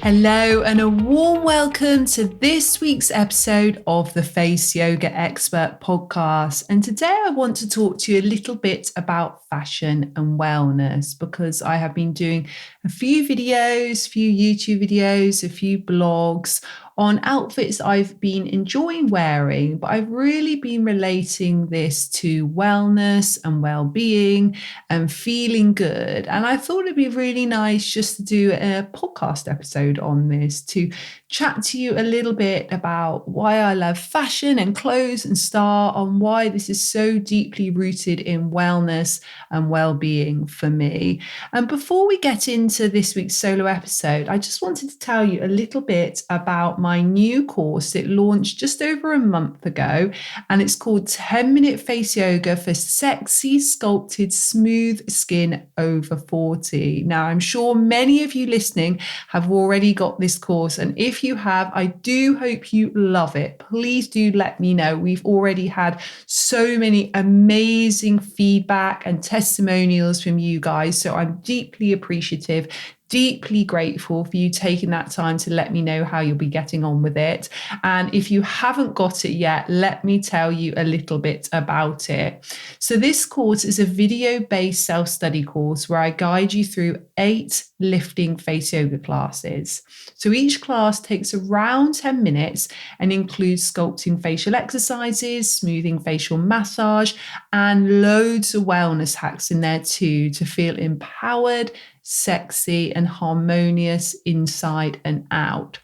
Hello and a warm welcome to this week's episode of the Face Yoga Expert podcast. And today I want to talk to you a little bit about fashion and wellness because I have been doing a few videos, a few YouTube videos, a few blogs on outfits I've been enjoying wearing, but I've really been relating this to wellness and well-being and feeling good. And I thought it'd be really nice just to do a podcast episode on this to chat to you a little bit about why I love fashion and clothes and style and why this is so deeply rooted in wellness and well-being for me. And before we get into this week's solo episode, I just wanted to tell you a little bit about my new course. It launched just over a month ago, and it's called 10-Minute Face Yoga for Sexy, Sculpted, Smooth Skin Over 40. Now, I'm sure many of you listening have already got this course, and if you have, I do hope you love it. Please do let me know. We've already had so many amazing feedback and testimonials from you guys, so I'm deeply appreciative, deeply grateful for you taking that time to let me know how you'll be getting on with it. And if you haven't got it yet, let me tell you a little bit about it. So this course is a video-based self-study course where I guide you through 8 lifting face yoga classes. So each class takes around 10 minutes and includes sculpting facial exercises, smoothing facial massage, and loads of wellness hacks in there too to feel empowered, sexy and harmonious inside and out.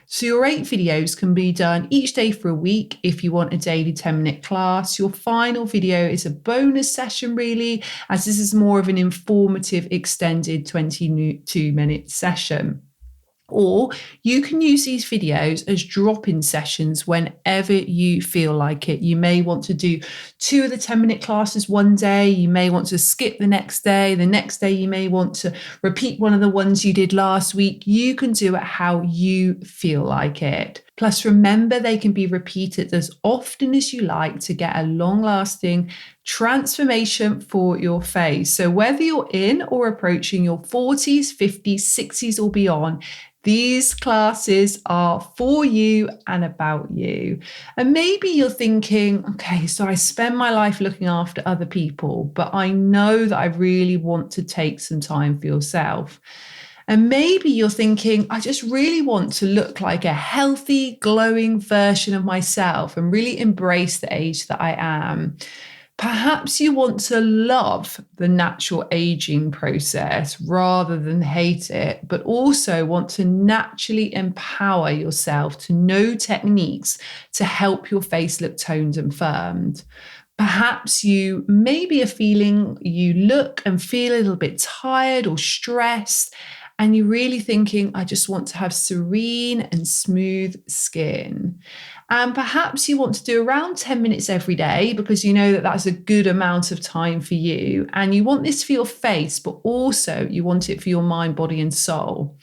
So your 8 videos can be done each day for a week if you want a daily 10-minute class. Your final video is a bonus session really, as this is more of an informative extended 22-minute session. Or you can use these videos as drop-in sessions whenever you feel like it. You may want to do 2 of the 10-minute classes one day. You may want to skip the next day. The next day you may want to repeat one of the ones you did last week. You can do it how you feel like it. Plus, remember, they can be repeated as often as you like to get a long-lasting transformation for your face. So whether you're in or approaching your 40s, 50s, 60s or beyond, these classes are for you and about you. And maybe you're thinking, okay, so I spend my life looking after other people, but I know that I really want to take some time for yourself. And maybe you're thinking, I just really want to look like a healthy, glowing version of myself and really embrace the age that I am. Perhaps you want to love the natural aging process rather than hate it, but also want to naturally empower yourself to know techniques to help your face look toned and firmed. Perhaps you maybe are feeling you look and feel a little bit tired or stressed, and you're really thinking, I just want to have serene and smooth skin. And perhaps you want to do around 10 minutes every day because you know that that's a good amount of time for you. And you want this for your face, but also you want it for your mind, body, and soul.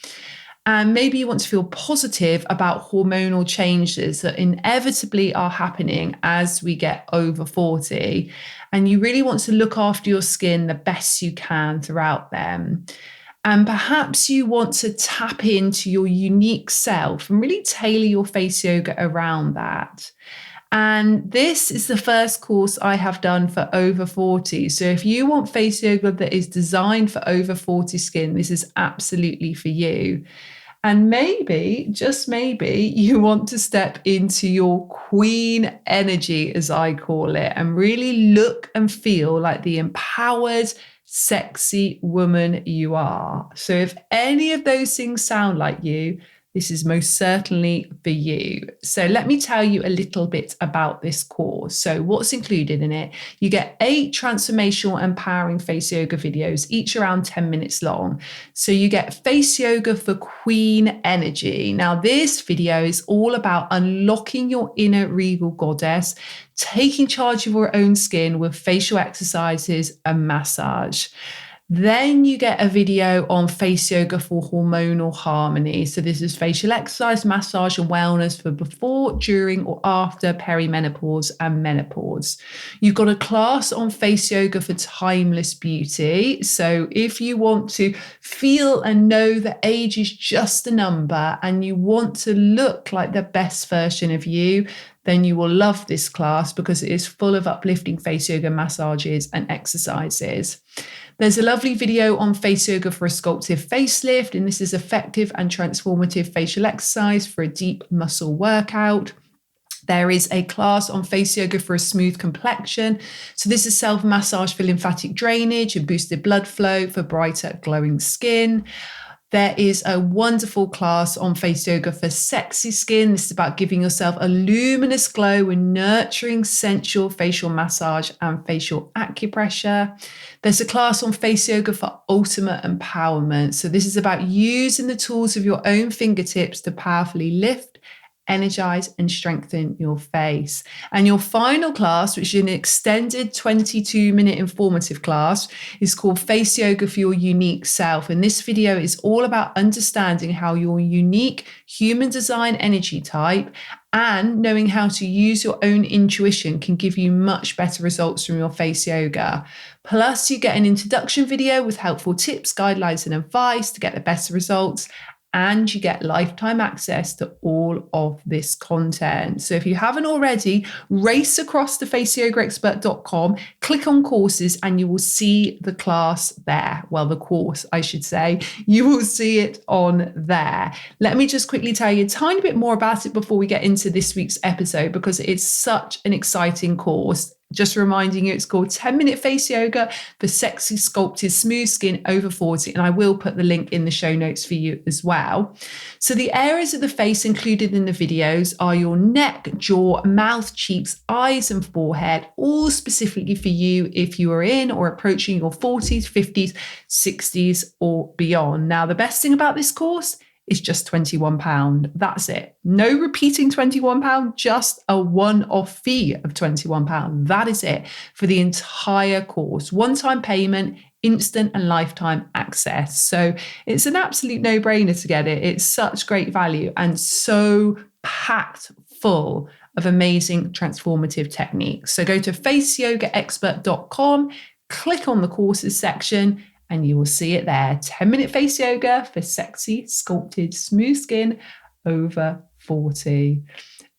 And maybe you want to feel positive about hormonal changes that inevitably are happening as we get over 40. And you really want to look after your skin the best you can throughout them. And perhaps you want to tap into your unique self and really tailor your face yoga around that. And this is the first course I have done for over 40. So if you want face yoga that is designed for over 40 skin, this is absolutely for you. And maybe, just maybe, you want to step into your queen energy, as I call it, and really look and feel like the empowered, sexy woman you are. So if any of those things sound like you, this is most certainly for you. So let me tell you a little bit about this course. So what's included in it? You get 8 transformational empowering face yoga videos, each around 10 minutes long. So you get face yoga for queen energy. Now this video is all about unlocking your inner regal goddess, taking charge of your own skin with facial exercises and massage. Then you get a video on face yoga for hormonal harmony. So this is facial exercise, massage and wellness for before, during or after perimenopause and menopause. You've got a class on face yoga for timeless beauty. So if you want to feel and know that age is just a number and you want to look like the best version of you, then you will love this class because it is full of uplifting face yoga massages and exercises. There's a lovely video on face yoga for a sculptive facelift, and this is effective and transformative facial exercise for a deep muscle workout. There is a class on face yoga for a smooth complexion. So this is self-massage for lymphatic drainage and boosted blood flow for brighter, glowing skin. There is a wonderful class on face yoga for sexy skin. This is about giving yourself a luminous glow and nurturing sensual facial massage and facial acupressure. There's a class on face yoga for ultimate empowerment. So this is about using the tools of your own fingertips to powerfully lift, energize and strengthen your face. And your final class, which is an extended 22-minute informative class, is called Face Yoga for Your Unique Self. And this video is all about understanding how your unique human design energy type and knowing how to use your own intuition can give you much better results from your face yoga. Plus, you get an introduction video with helpful tips, guidelines and advice to get the best results. And you get lifetime access to all of this content. So if you haven't already, race across to faceyogaexpert.com, click on courses, and you will see the class there. Well, the course, I should say. You will see it on there. Let me just quickly tell you a tiny bit more about it before we get into this week's episode, because it's such an exciting course. Just reminding you, it's called 10-Minute Face Yoga for Sexy Sculpted Smooth Skin Over 40. And I will put the link in the show notes for you as well. So the areas of the face included in the videos are your neck, jaw, mouth, cheeks, eyes, and forehead, all specifically for you if you are in or approaching your 40s, 50s, 60s, or beyond. Now, the best thing about this course is just £21. That's it. No repeating £21, just a one-off fee of £21. That is it for the entire course. One-time payment, instant and lifetime access. So it's an absolute no-brainer to get it. It's such great value and so packed full of amazing transformative techniques. So go to faceyogaexpert.com, click on the courses section, and you will see it there. 10-minute face yoga for sexy, sculpted, smooth skin over 40.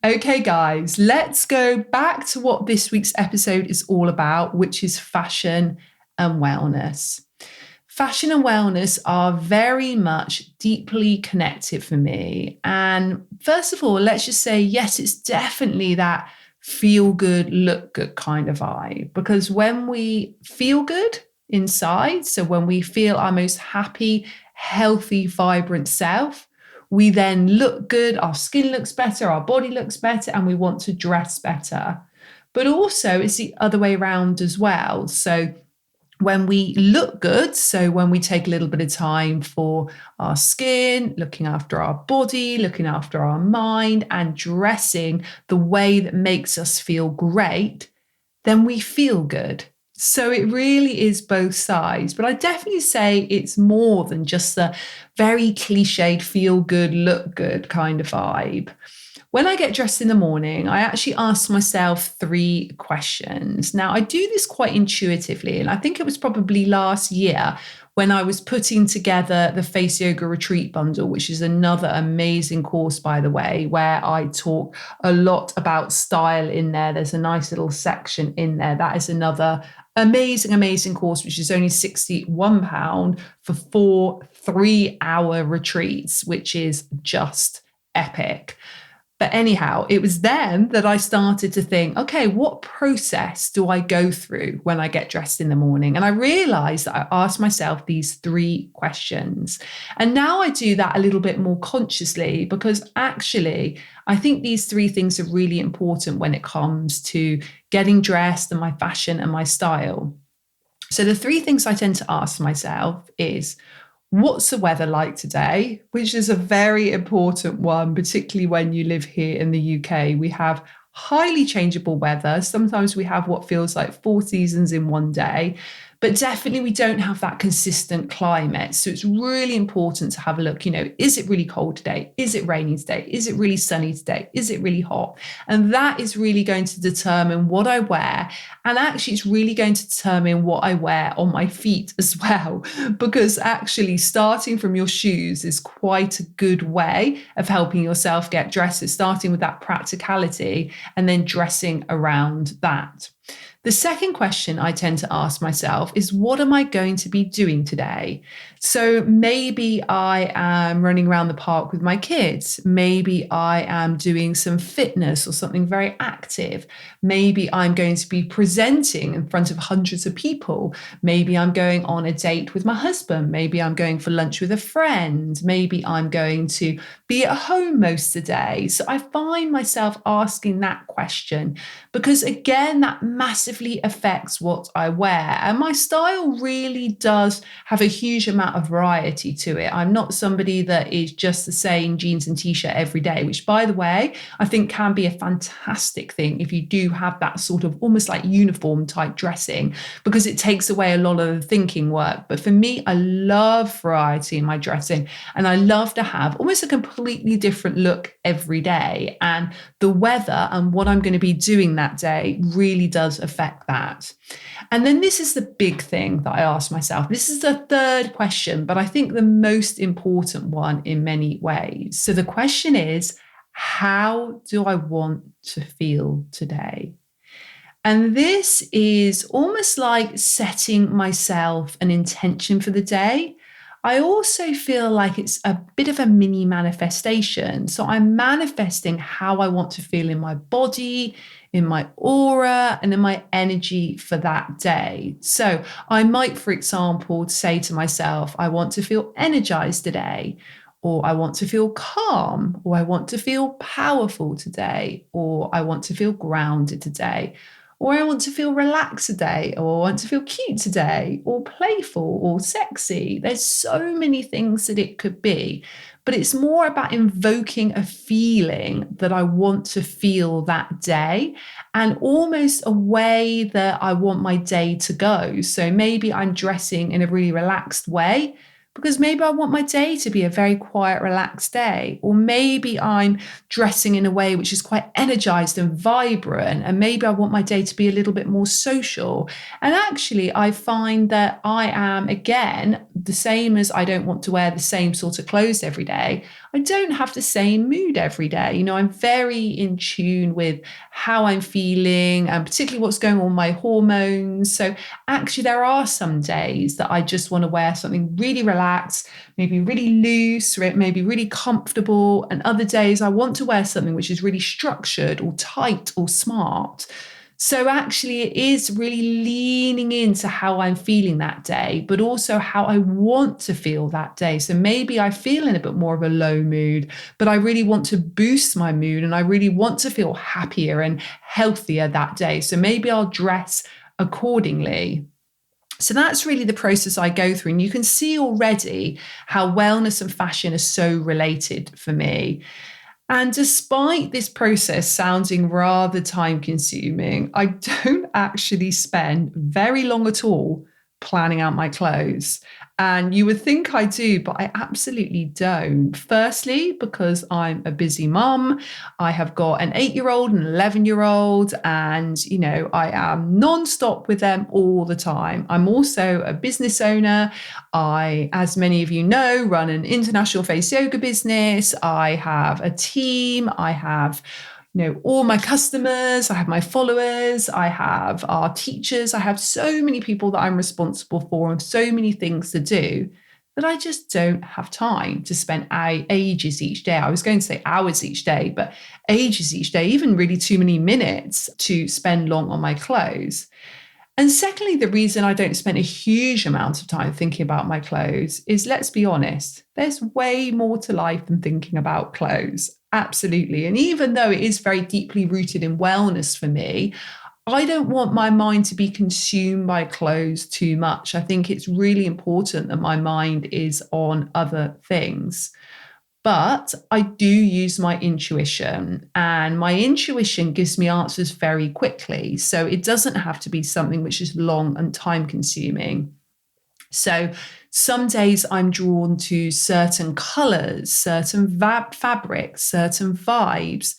Okay, guys, let's go back to what this week's episode is all about, which is fashion and wellness. Fashion and wellness are very much deeply connected for me. And first of all, let's just say, yes, it's definitely that feel good, look good kind of vibe. Because when we feel good inside, so when we feel our most happy, healthy, vibrant self, we then look good, our skin looks better, our body looks better, and we want to dress better. But also it's the other way around as well. So when we look good, so when we take a little bit of time for our skin, looking after our body, looking after our mind, and dressing the way that makes us feel great, then we feel good. So it really is both sides, but I definitely say it's more than just the very cliched feel good, look good kind of vibe. When I get dressed in the morning, I actually ask myself 3 questions. Now, I do this quite intuitively, and I think it was probably last year when I was putting together the Face Yoga Retreat Bundle, which is another amazing course, by the way, where I talk a lot about style in there. There's a nice little section in there. That is another amazing course, which is only £61 for 4 3-hour retreats, which is just epic. But anyhow, it was then that I started to think, okay, what process do I go through when I get dressed in the morning? And I realized that I asked myself these 3 questions. And now I do that a little bit more consciously because actually, I think these 3 things are really important when it comes to getting dressed and my fashion and my style. So the 3 things I tend to ask myself is, what's the weather like today? Which is a very important one, particularly when you live here in the UK. We have highly changeable weather. Sometimes we have what feels like 4 seasons in one day. But definitely we don't have that consistent climate. So it's really important to have a look, is it really cold today? Is it rainy today? Is it really sunny today? Is it really hot? And that is really going to determine what I wear. And actually, it's really going to determine what I wear on my feet as well, because actually starting from your shoes is quite a good way of helping yourself get dressed. It's starting with that practicality and then dressing around that. The second question I tend to ask myself is, what am I going to be doing today? So maybe I am running around the park with my kids. Maybe I am doing some fitness or something very active. Maybe I'm going to be presenting in front of hundreds of people. Maybe I'm going on a date with my husband. Maybe I'm going for lunch with a friend. Maybe I'm going to be at home most of the day. So I find myself asking that question because, again, that massively affects what I wear. And my style really does have a huge amount of variety to it. I'm not somebody that is just the same jeans and t-shirt every day, which, by the way, I think can be a fantastic thing if you do have that sort of almost like uniform type dressing, because it takes away a lot of the thinking work. But for me, I love variety in my dressing, and I love to have almost a completely different look every day. And the weather and what I'm going to be doing that day really does affect that. And then this is the big thing that I ask myself. This is the third question, but I think the most important one in many ways. So the question is, how do I want to feel today? And this is almost like setting myself an intention for the day. I also feel like it's a bit of a mini manifestation. So I'm manifesting how I want to feel in my body, in my aura, and in my energy for that day. So I might, for example, say to myself, I want to feel energized today, or I want to feel calm, or I want to feel powerful today, or I want to feel grounded today, or I want to feel relaxed today, or I want to feel cute today, or playful, or sexy. There's so many things that it could be, but it's more about invoking a feeling that I want to feel that day, and almost a way that I want my day to go. So maybe I'm dressing in a really relaxed way, because maybe I want my day to be a very quiet, relaxed day. Or maybe I'm dressing in a way which is quite energized and vibrant. And maybe I want my day to be a little bit more social. And actually, I find that I am, again, the same as I don't want to wear the same sort of clothes every day. I don't have the same mood every day. I'm very in tune with how I'm feeling and particularly what's going on with my hormones. So actually, there are some days that I just want to wear something really relaxed, maybe really loose, or maybe really comfortable. And other days I want to wear something which is really structured or tight or smart. So actually, it is really leaning into how I'm feeling that day, but also how I want to feel that day. So maybe I feel in a bit more of a low mood, but I really want to boost my mood and I really want to feel happier and healthier that day. So maybe I'll dress accordingly. So that's really the process I go through. And you can see already how wellness and fashion are so related for me. And despite this process sounding rather time consuming, I don't actually spend very long at all planning out my clothes. And you would think I do, but I absolutely don't. Firstly, because I'm a busy mum. I have got an 8-year-old and an 11-year-old, and, I am nonstop with them all the time. I'm also a business owner. I, as many of you know, run an international face yoga business. I have a team. I have all my customers, I have my followers, I have our teachers, I have so many people that I'm responsible for and so many things to do that I just don't have time to spend ages each day. I was going to say hours each day, but ages each day, even really too many minutes to spend long on my clothes. And secondly, the reason I don't spend a huge amount of time thinking about my clothes is, let's be honest, there's way more to life than thinking about clothes. Absolutely. And even though it is very deeply rooted in wellness for me, I don't want my mind to be consumed by clothes too much. I think it's really important that my mind is on other things. But I do use my intuition, and my intuition gives me answers very quickly. So it doesn't have to be something which is long and time consuming. So some days I'm drawn to certain colors, certain fabrics, certain vibes.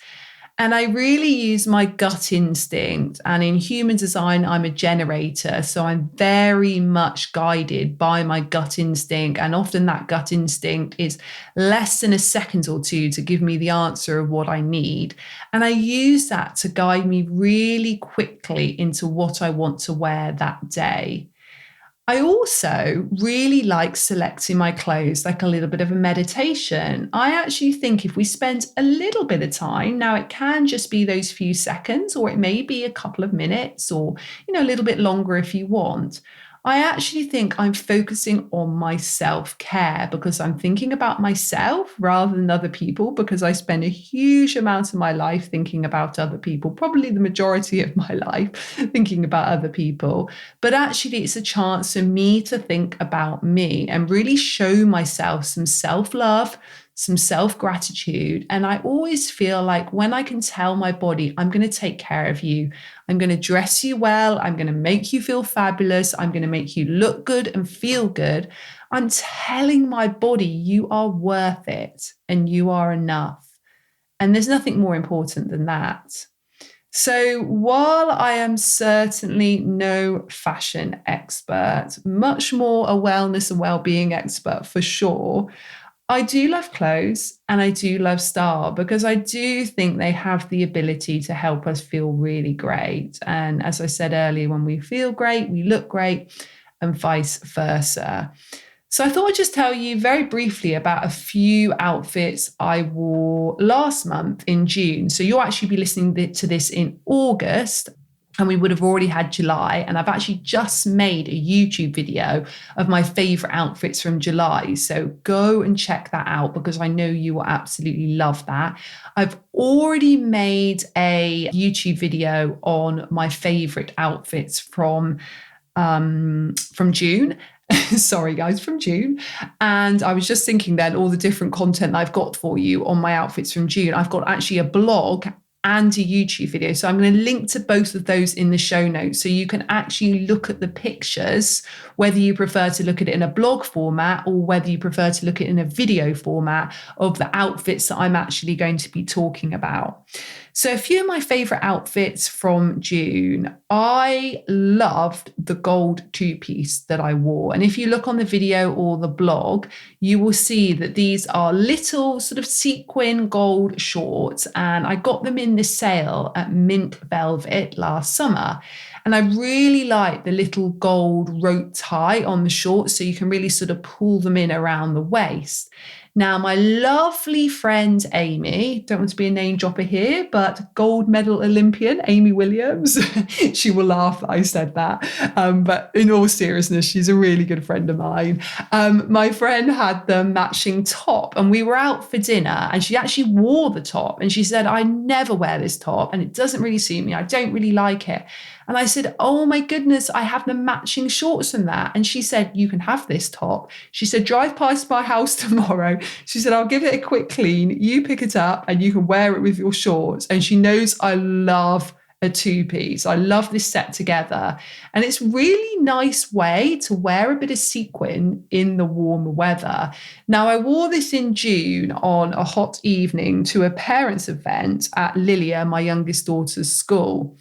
And I really use my gut instinct. And in human design, I'm a generator. So I'm very much guided by my gut instinct. And often that gut instinct is less than a second or two to give me the answer of what I need. And I use that to guide me really quickly into what I want to wear that day. I also really like selecting my clothes like a little bit of a meditation. I actually think if we spend a little bit of time, now it can just be those few seconds, or it may be a couple of minutes, or a little bit longer if you want. I actually think I'm focusing on my self-care because I'm thinking about myself rather than other people, because I spend a huge amount of my life thinking about other people, probably the majority of my life thinking about other people. But actually, it's a chance for me to think about me and really show myself some self-love, some self-gratitude. And I always feel like when I can tell my body, I'm going to take care of you, I'm going to dress you well, I'm going to make you feel fabulous, I'm going to make you look good and feel good, I'm telling my body you are worth it and you are enough. And there's nothing more important than that. So while I am certainly no fashion expert, much more a wellness and well-being expert for sure, I do love clothes and I do love style because I do think they have the ability to help us feel really great. And as I said earlier, when we feel great, we look great, and vice versa. So I thought I'd just tell you very briefly about a few outfits I wore last month in June. So you'll actually be listening to this in August, and we would have already had July. And I've actually just made a YouTube video of my favorite outfits from July. So go and check that out because I know you will absolutely love that. I've already made a YouTube video on my favorite outfits from June. Sorry, guys, from June. And I was just thinking then all the different content that I've got for you on my outfits from June. I've got actually a blog and a YouTube video. So I'm going to link to both of those in the show notes so you can actually look at the pictures, whether you prefer to look at it in a blog format or whether you prefer to look at it in a video format of the outfits that I'm actually going to be talking about. So a few of my favorite outfits from June. I loved the gold two-piece that I wore. And if you look on the video or the blog, you will see that these are little sort of sequin gold shorts. And I got them in this sale at Mint Velvet last summer. And I really like the little gold rope tie on the shorts so you can really sort of pull them in around the waist. Now, my lovely friend Amy, don't want to be a name dropper here, but gold medal Olympian Amy Williams, she will laugh that I said that. But in all seriousness, she's a really good friend of mine. My friend had the matching top and we were out for dinner and she actually wore the top and she said, I never wear this top and it doesn't really suit me. I don't really like it. And I said, oh my goodness, I have the matching shorts from that. And she said, you can have this top. She said, drive past my house tomorrow. She said, I'll give it a quick clean. You pick it up and you can wear it with your shorts. And she knows I love a two-piece. I love this set together. And it's really nice way to wear a bit of sequin in the warmer weather. Now, I wore this in June on a hot evening to a parents' event at Lilia, my youngest daughter's school.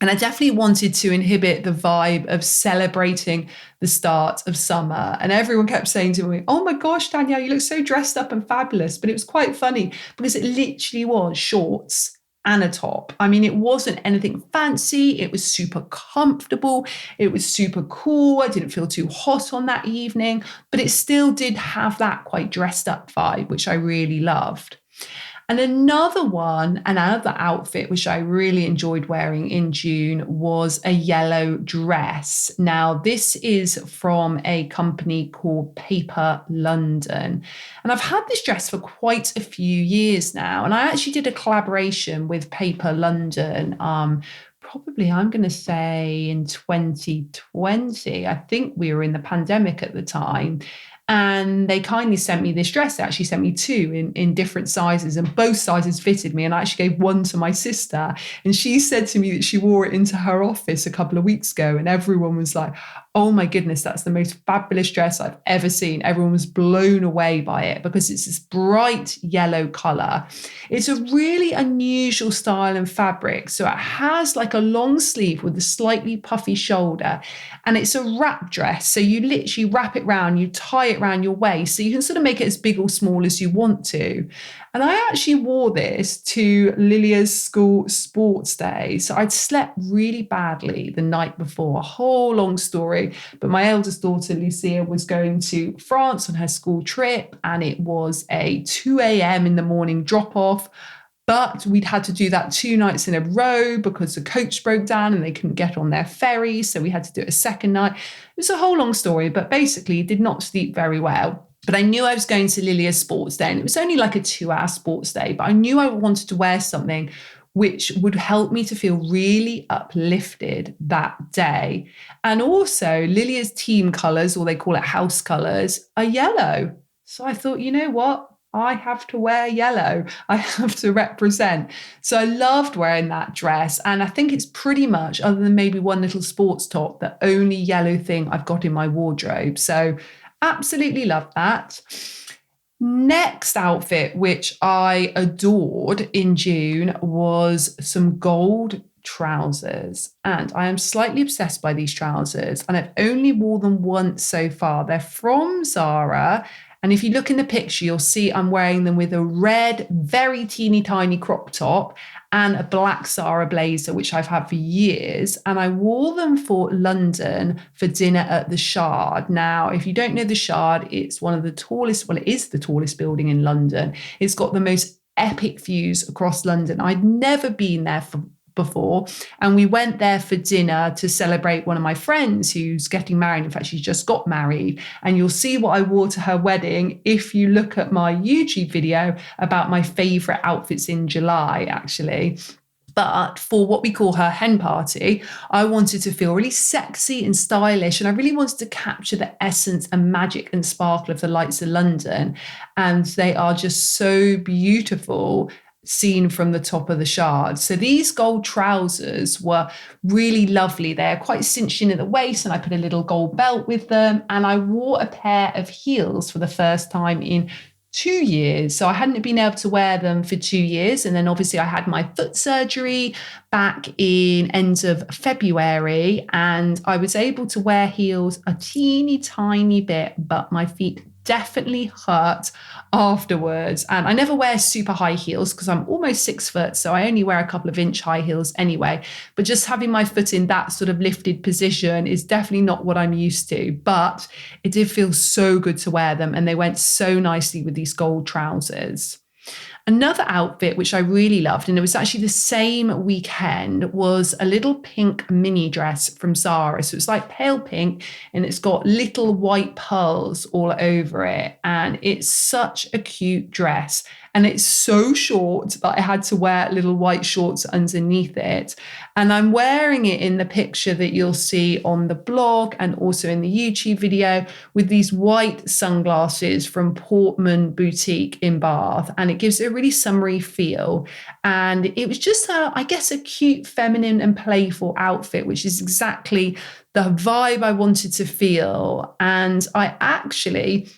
And I definitely wanted to inhibit the vibe of celebrating the start of summer. And everyone kept saying to me, oh my gosh, Danielle, you look so dressed up and fabulous. But it was quite funny because it literally was shorts and a top. I mean, it wasn't anything fancy. It was super comfortable. It was super cool. I didn't feel too hot on that evening, but it still did have that quite dressed up vibe, which I really loved. And another outfit, which I really enjoyed wearing in June, was a yellow dress. Now, this is from a company called Paper London. And I've had this dress for quite a few years now. And I actually did a collaboration with Paper London, probably, I'm going to say in 2020. I think we were in the pandemic at the time. And they kindly sent me this dress. They actually sent me two in different sizes, and both sizes fitted me. And I actually gave one to my sister. And she said to me that she wore it into her office a couple of weeks ago. And everyone was like, oh my goodness, that's the most fabulous dress I've ever seen. Everyone was blown away by it because it's this bright yellow color. It's a really unusual style and fabric. So it has like a long sleeve with a slightly puffy shoulder, and it's a wrap dress. So you literally wrap it round, you tie it around your waist. So you can sort of make it as big or small as you want to. And I actually wore this to Lilia's school sports day. So I'd slept really badly the night before, a whole long story. But my eldest daughter, Lucia, was going to France on her school trip, and it was a 2 a.m. in the morning drop off. But we'd had to do that 2 nights in a row because the coach broke down and they couldn't get on their ferry. So we had to do it a second night. It was a whole long story, but basically did not sleep very well. But I knew I was going to Lilia's sports day, and it was only like a 2-hour sports day, but I knew I wanted to wear something which would help me to feel really uplifted that day. And also Lilia's team colours, or they call it house colours, are yellow. So I thought, you know what? I have to wear yellow. I have to represent. So I loved wearing that dress. And I think it's pretty much, other than maybe one little sports top, the only yellow thing I've got in my wardrobe. So absolutely love that. Next outfit, which I adored in June, was some gold trousers. And I am slightly obsessed by these trousers. And I've only worn them once so far. They're from Zara. And if you look in the picture, you'll see I'm wearing them with a red, very teeny tiny crop top and a black Zara blazer, which I've had for years. And I wore them for London for dinner at the Shard. Now, if you don't know the Shard, it's one of the tallest, well, it is the tallest building in London. It's got the most epic views across London. I'd never been there before, and we went there for dinner to celebrate one of my friends who's getting married. In fact, she just got married, and you'll see what I wore to her wedding if you look at my YouTube video about my favorite outfits in July, actually. But for what we call her hen party, I wanted to feel really sexy and stylish. And I really wanted to capture the essence and magic and sparkle of the lights of London. And they are just so beautiful seen from the top of the Shard. So these gold trousers were really lovely. They're quite cinched in at the waist, and I put a little gold belt with them. And I wore a pair of heels for the first time in 2 years. So I hadn't been able to wear them for 2 years. And then obviously I had my foot surgery back in end of February, and I was able to wear heels a teeny tiny bit, but my feet definitely hurt afterwards. And I never wear super high heels because I'm almost 6 foot, so I only wear a couple of inch high heels anyway. But just having my foot in that sort of lifted position is definitely not what I'm used to. But it did feel so good to wear them, and they went so nicely with these gold trousers. Another outfit which I really loved, and it was actually the same weekend, was a little pink mini dress from Zara. So it's like pale pink, and it's got little white pearls all over it. And it's such a cute dress. And it's so short that I had to wear little white shorts underneath it. And I'm wearing it in the picture that you'll see on the blog and also in the YouTube video with these white sunglasses from Portman Boutique in Bath. And it gives it a really summery feel. And it was just, I guess, a cute, feminine and playful outfit, which is exactly the vibe I wanted to feel. And I actually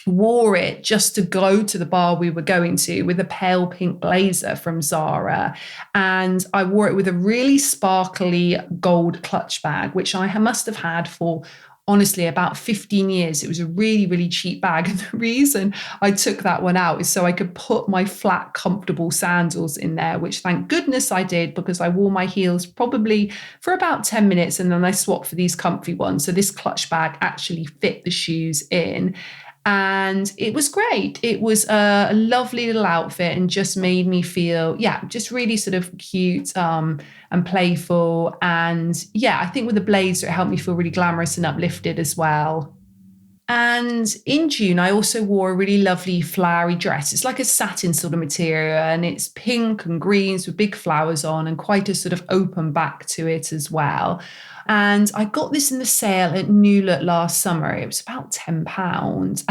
wore it just to go to the bar we were going to with a pale pink blazer from Zara. And I wore it with a really sparkly gold clutch bag, which I must have had for honestly about 15 years. It was a really, really cheap bag. And the reason I took that one out is so I could put my flat, comfortable sandals in there, which thank goodness I did, because I wore my heels probably for about 10 minutes and then I swapped for these comfy ones. So this clutch bag actually fit the shoes in. And it was great. It was a lovely little outfit and just made me feel, just really sort of cute and playful. And I think with the blazer, it helped me feel really glamorous and uplifted as well. And in June, I also wore a really lovely flowery dress. It's like a satin sort of material, and it's pink and greens with big flowers on and quite a sort of open back to it as well. And I got this in the sale at New Look last summer. It was about £10.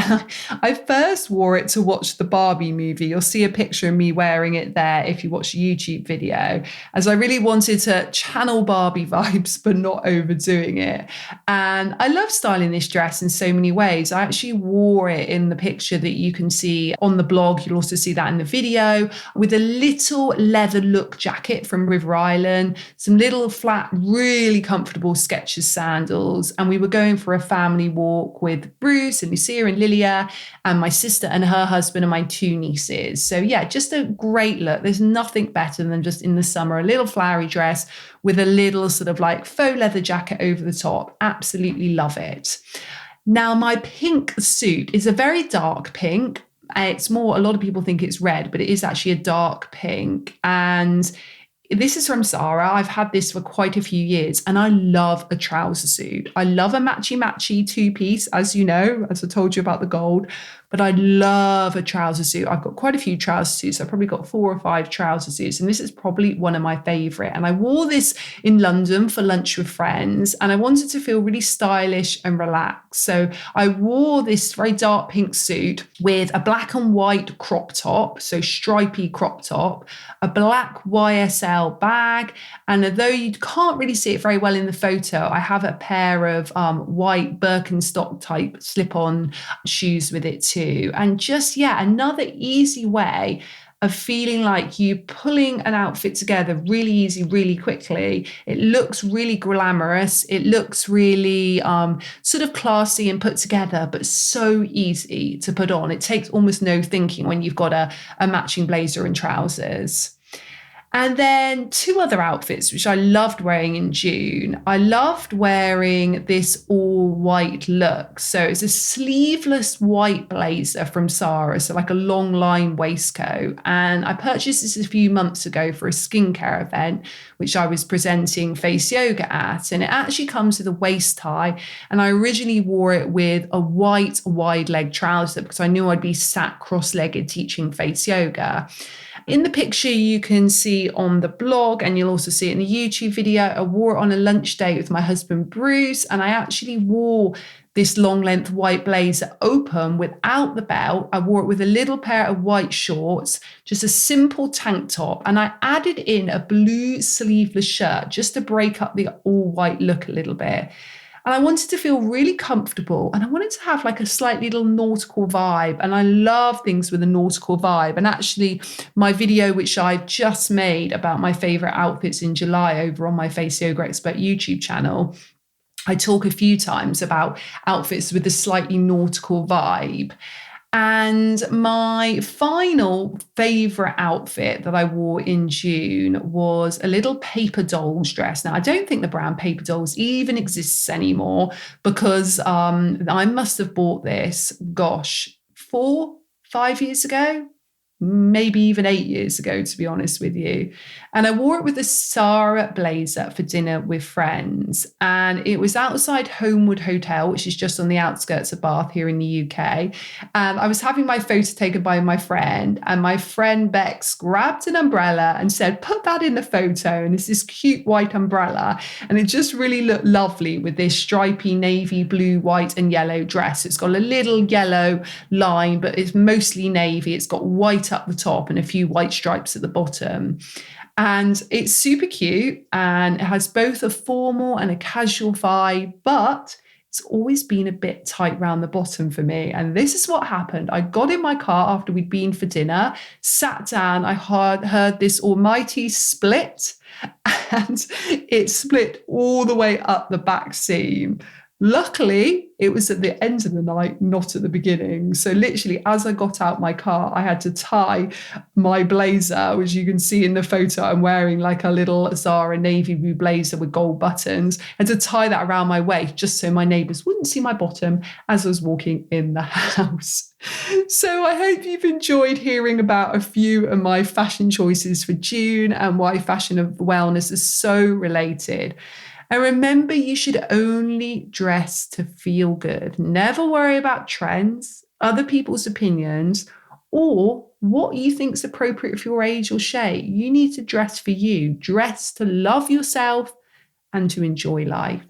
I first wore it to watch the Barbie movie. You'll see a picture of me wearing it there if you watch the YouTube video, as I really wanted to channel Barbie vibes, but not overdoing it. And I love styling this dress in so many ways. I actually wore it in the picture that you can see on the blog. You'll also see that in the video, with a little leather look jacket from River Island, some little flat, really comfortable Skechers sandals. And we were going for a family walk with Bruce and Lucia and Lilia and my sister and her husband and my two nieces. So yeah, just a great look. There's nothing better than just in the summer, a little flowery dress with a little sort of like faux leather jacket over the top. Absolutely love it. Now, my pink suit is a very dark pink. It's more, a lot of people think it's red, but it is actually a dark pink. And this is from Zara. I've had this for quite a few years, and I love a trouser suit. I love a matchy two-piece, as you know, as I told you about the gold, but I love a trouser suit. I've got quite a few trouser suits. I've probably got 4 or 5 trouser suits, and this is probably one of my favorite. And I wore this in London for lunch with friends, and I wanted to feel really stylish and relaxed. So I wore this very dark pink suit with a black and white crop top, so stripy crop top, a black YSL bag. And although you can't really see it very well in the photo, I have a pair of white Birkenstock type slip-on shoes with it too. And just, yeah, another easy way of feeling like you pulling an outfit together really easy, really quickly. It looks really glamorous. It looks really sort of classy and put together, but so easy to put on. It takes almost no thinking when you've got a matching blazer and trousers. And then 2 other outfits, which I loved wearing in June. I loved wearing this all white look. So it's a sleeveless white blazer from Zara, so like a long line waistcoat. And I purchased this a few months ago for a skincare event, which I was presenting Face Yoga at. And it actually comes with a waist tie. And I originally wore it with a white wide leg trouser because I knew I'd be sat cross-legged teaching Face Yoga. In the picture you can see on the blog, and you'll also see it in the YouTube video, I wore it on a lunch date with my husband Bruce, and I actually wore this long length white blazer open without the belt. I wore it with a little pair of white shorts, just a simple tank top, and I added in a blue sleeveless shirt just to break up the all white look a little bit. And I wanted to feel really comfortable, and I wanted to have like a slightly little nautical vibe. And I love things with a nautical vibe. And actually, my video, which I've just made about my favorite outfits in July over on my Face Yoga Expert YouTube channel, I talk a few times about outfits with a slightly nautical vibe. And my final favorite outfit that I wore in June was a little Paper Dolls dress. Now, I don't think the brand Paper Dolls even exists anymore, because I must have bought this, 4-5 years ago, maybe even 8 years ago, to be honest with you. And I wore it with a Zara blazer for dinner with friends. And it was outside Homewood Hotel, which is just on the outskirts of Bath here in the UK. And I was having my photo taken by my friend, and my friend Bex grabbed an umbrella and said, put that in the photo. And it's this cute white umbrella. And it just really looked lovely with this stripy navy blue, white and yellow dress. It's got a little yellow line, but it's mostly navy. It's got white up the top and a few white stripes at the bottom. And it's super cute, and it has both a formal and a casual vibe, but it's always been a bit tight round the bottom for me. And this is what happened. I got in my car after we'd been for dinner, sat down, I heard this almighty split, and it split all the way up the back seam. Luckily, it was at the end of the night, not at the beginning. So literally, as I got out my car, I had to tie my blazer, which you can see in the photo. I'm wearing like a little Zara navy blue blazer with gold buttons, and to tie that around my waist just so my neighbours wouldn't see my bottom as I was walking in the house. So I hope you've enjoyed hearing about a few of my fashion choices for June and why fashion and wellness is so related. And remember, you should only dress to feel good. Never worry about trends, other people's opinions, or what you think is appropriate for your age or shape. You need to dress for you. Dress to love yourself and to enjoy life.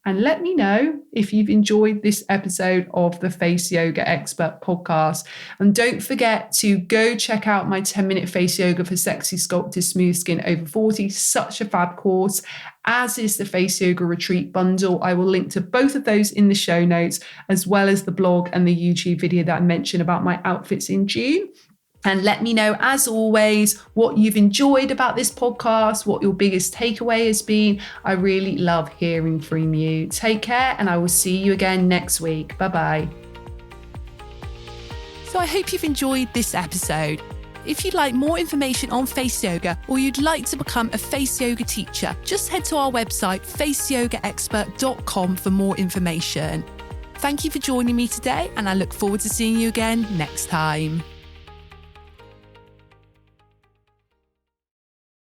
and let me know if you've enjoyed this episode of the Face Yoga Expert podcast. And don't forget to go check out my 10-minute face yoga for sexy sculpted smooth skin over 40, such a fab course, as is the Face Yoga Retreat Bundle. I will link to both of those in the show notes, as well as the blog and the YouTube video that I mentioned about my outfits in June. And let me know, as always, what you've enjoyed about this podcast, what your biggest takeaway has been. I really love hearing from you. Take care, and I will see you again next week. Bye-bye. So I hope you've enjoyed this episode. If you'd like more information on face yoga, or you'd like to become a face yoga teacher, just head to our website, faceyogaexpert.com, for more information. Thank you for joining me today, and I look forward to seeing you again next time.